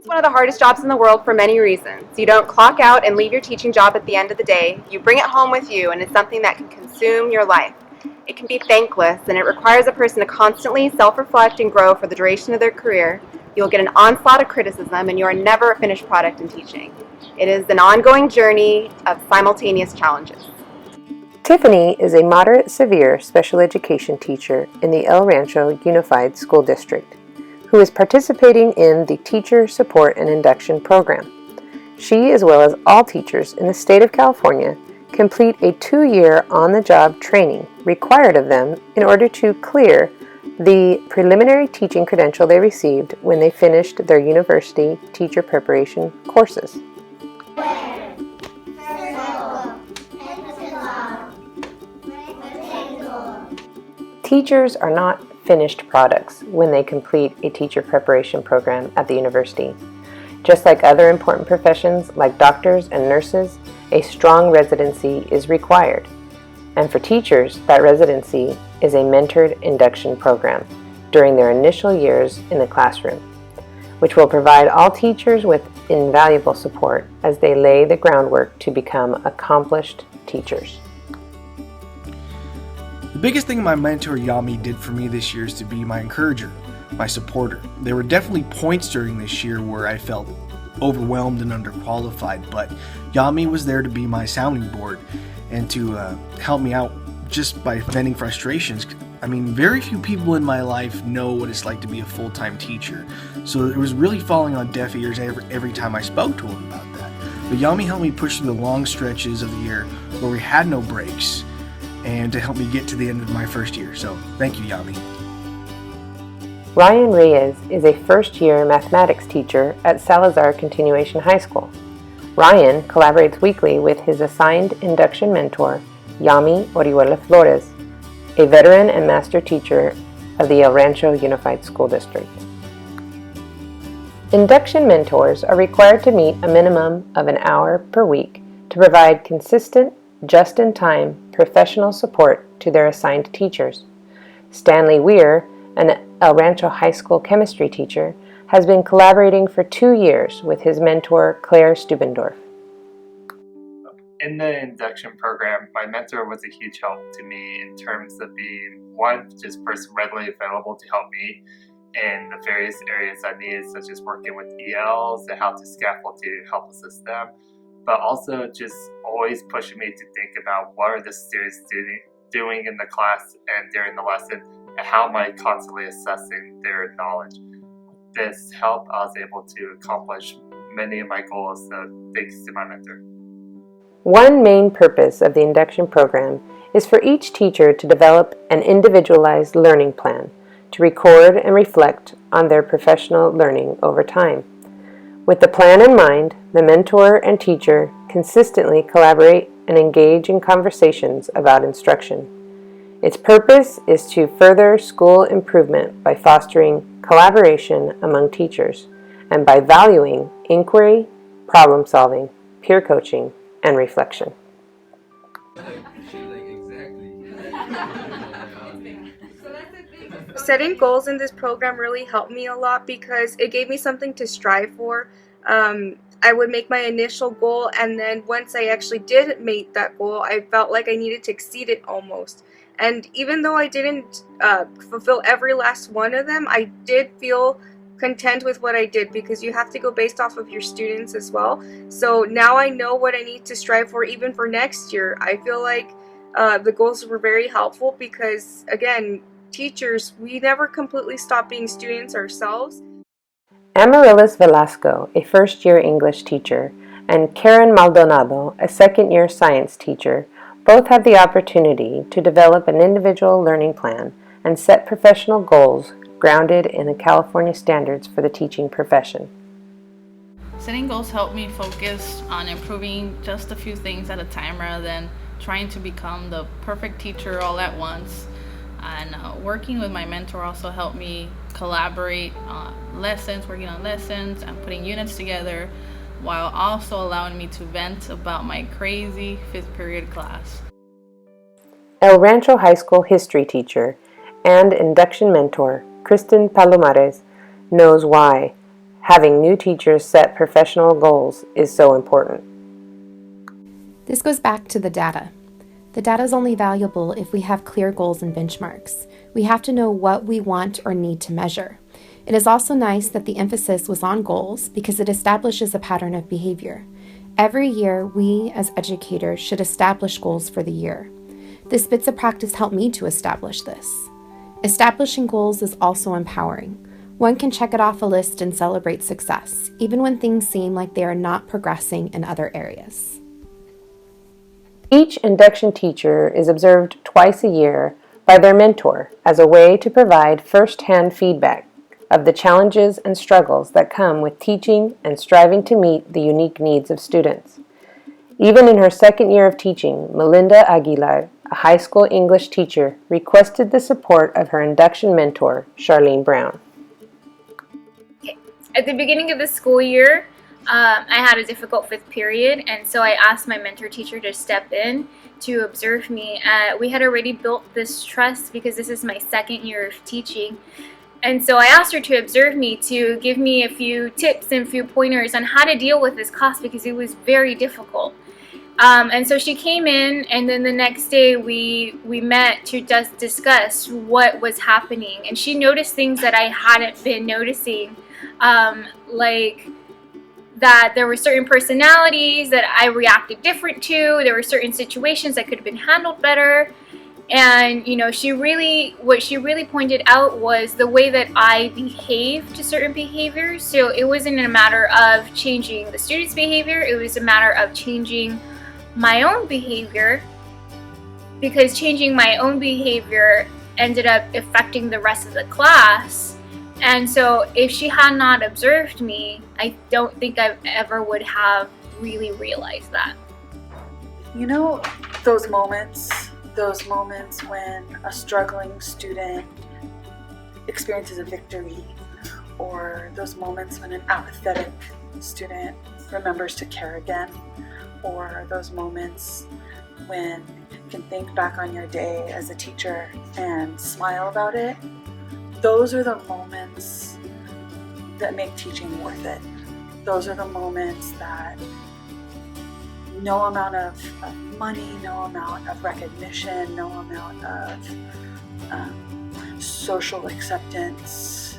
It's one of the hardest jobs in the world for many reasons. You don't clock out and leave your teaching job at the end of the day. You bring it home with you, and it's something that can consume your life. It can be thankless, and it requires a person to constantly self-reflect and grow for the duration of their career. You'll get an onslaught of criticism, and you are never a finished product in teaching. It is an ongoing journey of simultaneous challenges. Tiffany is a moderate-severe special education teacher in the El Rancho Unified School District, who is participating in the Teacher Support and Induction Program. She, as well as all teachers in the state of California, complete a 2-year on-the-job training required of them in order to clear the preliminary teaching credential they received when they finished their university teacher preparation courses. Teachers are not finished products when they complete a teacher preparation program at the university. Just like other important professions like doctors and nurses, a strong residency is required. And for teachers, that residency is a mentored induction program during their initial years in the classroom, which will provide all teachers with invaluable support as they lay the groundwork to become accomplished teachers. The biggest thing my mentor Yami did for me this year is to be my encourager, my supporter. There were definitely points during this year where I felt overwhelmed and underqualified, but Yami was there to be my sounding board and to help me out just by venting frustrations. I mean, very few people in my life know what it's like to be a full-time teacher, so it was really falling on deaf ears every time I spoke to him about that. But Yami helped me push through the long stretches of the year where we had no breaks, and to help me get to the end of my first year. So thank you, Yami. Ryan Reyes is a first-year mathematics teacher at Salazar Continuation High School. Ryan collaborates weekly with his assigned induction mentor, Yami Orihuela Flores, a veteran and master teacher of the El Rancho Unified School District. Induction mentors are required to meet a minimum of an hour per week to provide consistent, just-in-time professional support to their assigned teachers. Stanley Weir, an El Rancho High School chemistry teacher, has been collaborating for 2 years with his mentor, Claire Stubendorf. In the induction program, my mentor was a huge help to me in terms of being one, just person readily available to help me in the various areas I needed, such as working with ELs and how to scaffold to help assist them, but also just always pushing me to think about what are the students doing in the class and during the lesson, and how am I constantly assessing their knowledge. With this help, I was able to accomplish many of my goals, so thanks to my mentor. One main purpose of the induction program is for each teacher to develop an individualized learning plan to record and reflect on their professional learning over time. With the plan in mind, the mentor and teacher consistently collaborate and engage in conversations about instruction. Its purpose is to further school improvement by fostering collaboration among teachers and by valuing inquiry, problem solving, peer coaching, and reflection. Setting goals in this program really helped me a lot because it gave me something to strive for. I would make my initial goal, and then once I actually did make that goal, I felt like I needed to exceed it almost. And even though I didn't fulfill every last one of them, I did feel content with what I did, because you have to go based off of your students as well. So now I know what I need to strive for even for next year. I feel like the goals were very helpful because, again, teachers, we never completely stop being students ourselves. Amaryllis Velasco, a first-year English teacher, and Karen Maldonado, a second-year science teacher, both have the opportunity to develop an individual learning plan and set professional goals grounded in the California standards for the teaching profession. Setting goals helped me focus on improving just a few things at a time rather than trying to become the perfect teacher all at once. And working with my mentor also helped me collaborate on working on lessons and putting units together, while also allowing me to vent about my crazy 5th period class. El Rancho High School history teacher and induction mentor Kristen Palomares knows why having new teachers set professional goals is so important. This goes back to the data. The data is only valuable if we have clear goals and benchmarks. We have to know what we want or need to measure. It is also nice that the emphasis was on goals because it establishes a pattern of behavior. Every year, we as educators should establish goals for the year. This bits of practice helped me to establish this. Establishing goals is also empowering. One can check it off a list and celebrate success, even when things seem like they are not progressing in other areas. Each induction teacher is observed twice a year by their mentor as a way to provide first-hand feedback of the challenges and struggles that come with teaching and striving to meet the unique needs of students. Even in her second year of teaching, Melinda Aguilar, a high school English teacher, requested the support of her induction mentor, Charlene Brown. At the beginning of the school year, I had a difficult fifth period, and so I asked my mentor teacher to step in to observe me. We had already built this trust because this is my second year of teaching. And so I asked her to observe me, to give me a few tips and a few pointers on how to deal with this class because it was very difficult. And so she came in, and then the next day we met to just discuss what was happening. And she noticed things that I hadn't been noticing, like that there were certain personalities that I reacted different to. There were certain situations that could have been handled better. And, you know, what she really pointed out was the way that I behaved to certain behaviors. So it wasn't a matter of changing the students' behavior. It was a matter of changing my own behavior, because changing my own behavior ended up affecting the rest of the class. And so if she had not observed me, I don't think I ever would have really realized that. You know, those moments when a struggling student experiences a victory, or those moments when an apathetic student remembers to care again, or those moments when you can think back on your day as a teacher and smile about it. Those are the moments that make teaching worth it. Those are the moments that no amount of money, no amount of recognition, no amount of social acceptance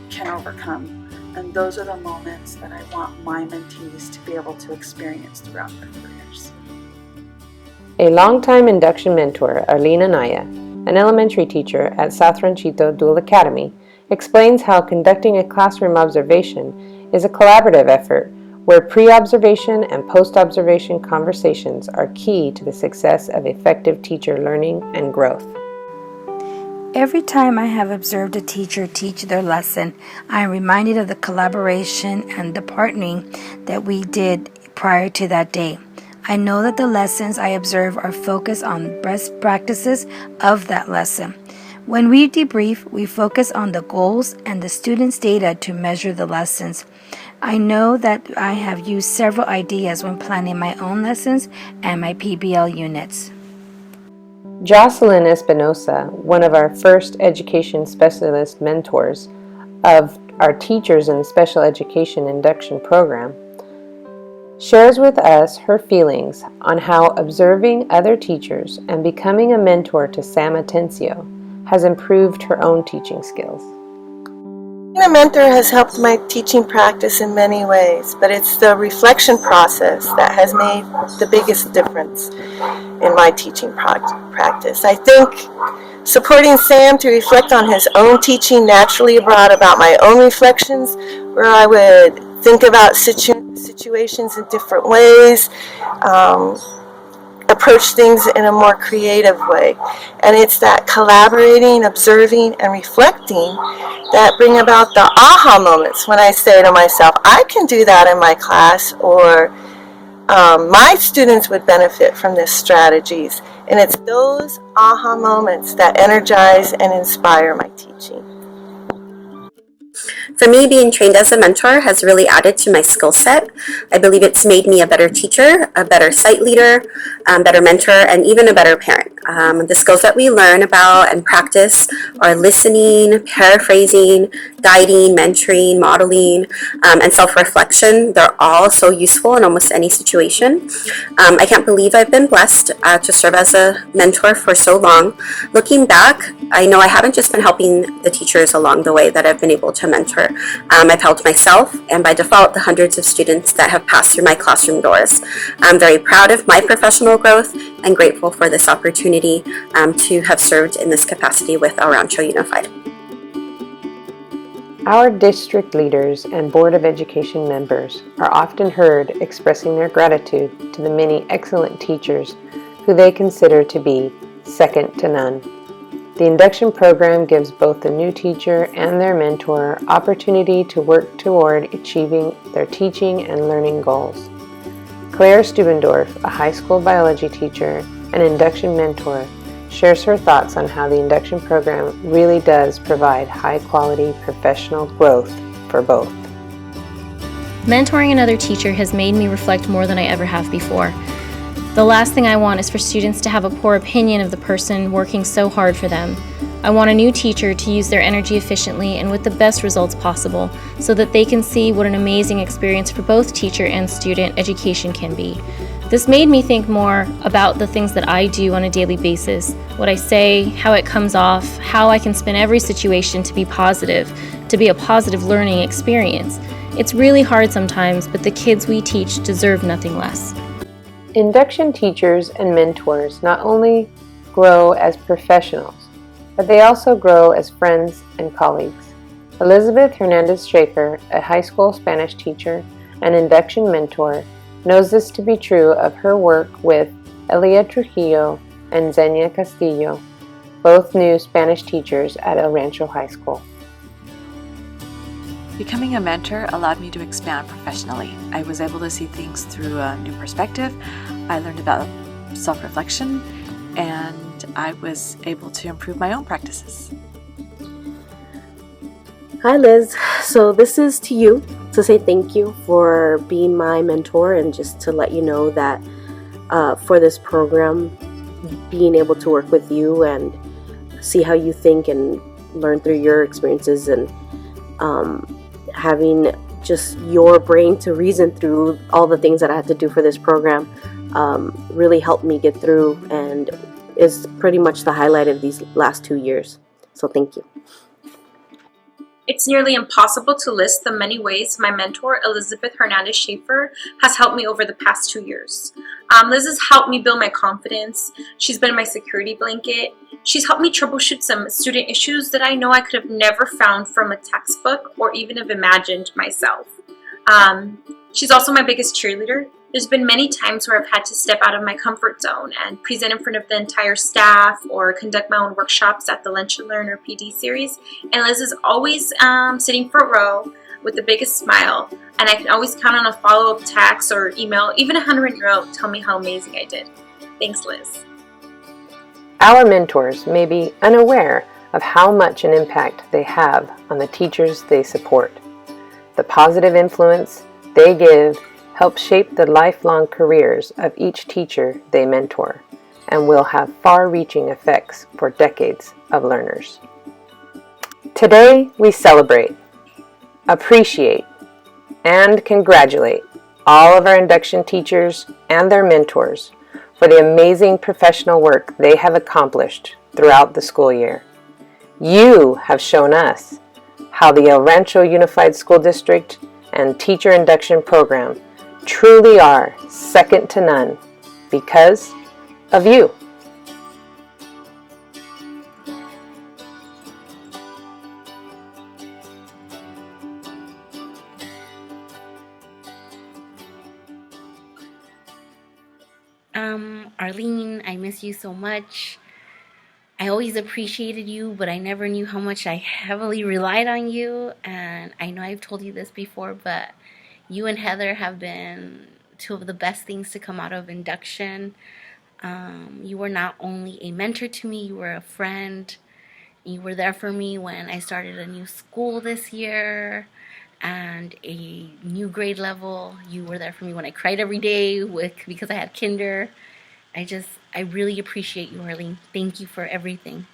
can overcome. And those are the moments that I want my mentees to be able to experience throughout their careers. A longtime induction mentor, Arlene Anaya, an elementary teacher at South Ranchito Dual Academy, explains how conducting a classroom observation is a collaborative effort where pre-observation and post-observation conversations are key to the success of effective teacher learning and growth. Every time I have observed a teacher teach their lesson, I am reminded of the collaboration and the partnering that we did prior to that day. I know that the lessons I observe are focused on best practices of that lesson. When we debrief, we focus on the goals and the students' data to measure the lessons. I know that I have used several ideas when planning my own lessons and my PBL units. Jocelyn Espinosa, one of our first education specialist mentors of our teachers in the special education induction program, shares with us her feelings on how observing other teachers and becoming a mentor to Sam Atencio has improved her own teaching skills. Being a mentor has helped my teaching practice in many ways, but it's the reflection process that has made the biggest difference in my teaching practice. I think supporting Sam to reflect on his own teaching naturally brought about my own reflections, where I would think about situations in different ways, approach things in a more creative way. And it's that collaborating, observing, and reflecting that bring about the aha moments when I say to myself, I can do that in my class, or my students would benefit from this strategies. And it's those aha moments that energize and inspire my teaching. For me, being trained as a mentor has really added to my skill set. I believe it's made me a better teacher, a better site leader, better mentor, and even a better parent. The skills that we learn about and practice are listening, paraphrasing, guiding, mentoring, modeling, and self-reflection. They're all so useful in almost any situation. I can't believe I've been blessed to serve as a mentor for so long. Looking back, I know I haven't just been helping the teachers along the way that I've been able to mentor. I've helped myself and by default the hundreds of students that have passed through my classroom doors. I'm very proud of my professional growth and grateful for this opportunity to have served in this capacity with El Rancho Unified. Our district leaders and Board of Education members are often heard expressing their gratitude to the many excellent teachers who they consider to be second to none. The induction program gives both the new teacher and their mentor opportunity to work toward achieving their teaching and learning goals. Claire Stubendorf, a high school biology teacher and induction mentor, shares her thoughts on how the induction program really does provide high-quality professional growth for both. Mentoring another teacher has made me reflect more than I ever have before. The last thing I want is for students to have a poor opinion of the person working so hard for them. I want a new teacher to use their energy efficiently and with the best results possible so that they can see what an amazing experience for both teacher and student education can be. This made me think more about the things that I do on a daily basis, what I say, how it comes off, how I can spin every situation to be positive, to be a positive learning experience. It's really hard sometimes, but the kids we teach deserve nothing less. Induction teachers and mentors not only grow as professionals, but they also grow as friends and colleagues. Elizabeth Hernandez-Schaefer, a high school Spanish teacher and induction mentor, knows this to be true of her work with Elia Trujillo and Xenia Castillo, both new Spanish teachers at El Rancho High School. Becoming a mentor allowed me to expand professionally. I was able to see things through a new perspective. I learned about self-reflection, and I was able to improve my own practices. Hi Liz, so this is to you to say thank you for being my mentor and just to let you know that for this program, being able to work with you and see how you think and learn through your experiences and having just your brain to reason through all the things that I had to do for this program really helped me get through and is pretty much the highlight of these last 2 years. So thank you. It's nearly impossible to list the many ways my mentor, Elizabeth Hernandez-Schaefer, has helped me over the past 2 years. Liz has helped me build my confidence. She's been my security blanket. She's helped me troubleshoot some student issues that I know I could have never found from a textbook or even have imagined myself. She's also my biggest cheerleader. There's been many times where I've had to step out of my comfort zone and present in front of the entire staff or conduct my own workshops at the Lunch and Learn or PD series. And Liz is always sitting front row with the biggest smile. And I can always count on a follow-up text or email, even a handwritten note, tell me how amazing I did. Thanks, Liz. Our mentors may be unaware of how much an impact they have on the teachers they support. The positive influence they give help shape the lifelong careers of each teacher they mentor and will have far-reaching effects for decades of learners. Today, we celebrate, appreciate, and congratulate all of our induction teachers and their mentors for the amazing professional work they have accomplished throughout the school year. You have shown us how the El Rancho Unified School District and Teacher Induction Program truly are second to none because of you. Arlene, I miss you so much. I always appreciated you, but I never knew how much I heavily relied on you. And I know I've told you this before, but you and Heather have been two of the best things to come out of induction. You were not only a mentor to me, you were a friend, You were there for me when I started a new school this year and a new grade level. You were there for me when I cried every day because I had kinder. I really appreciate you, Arlene. Thank you for everything.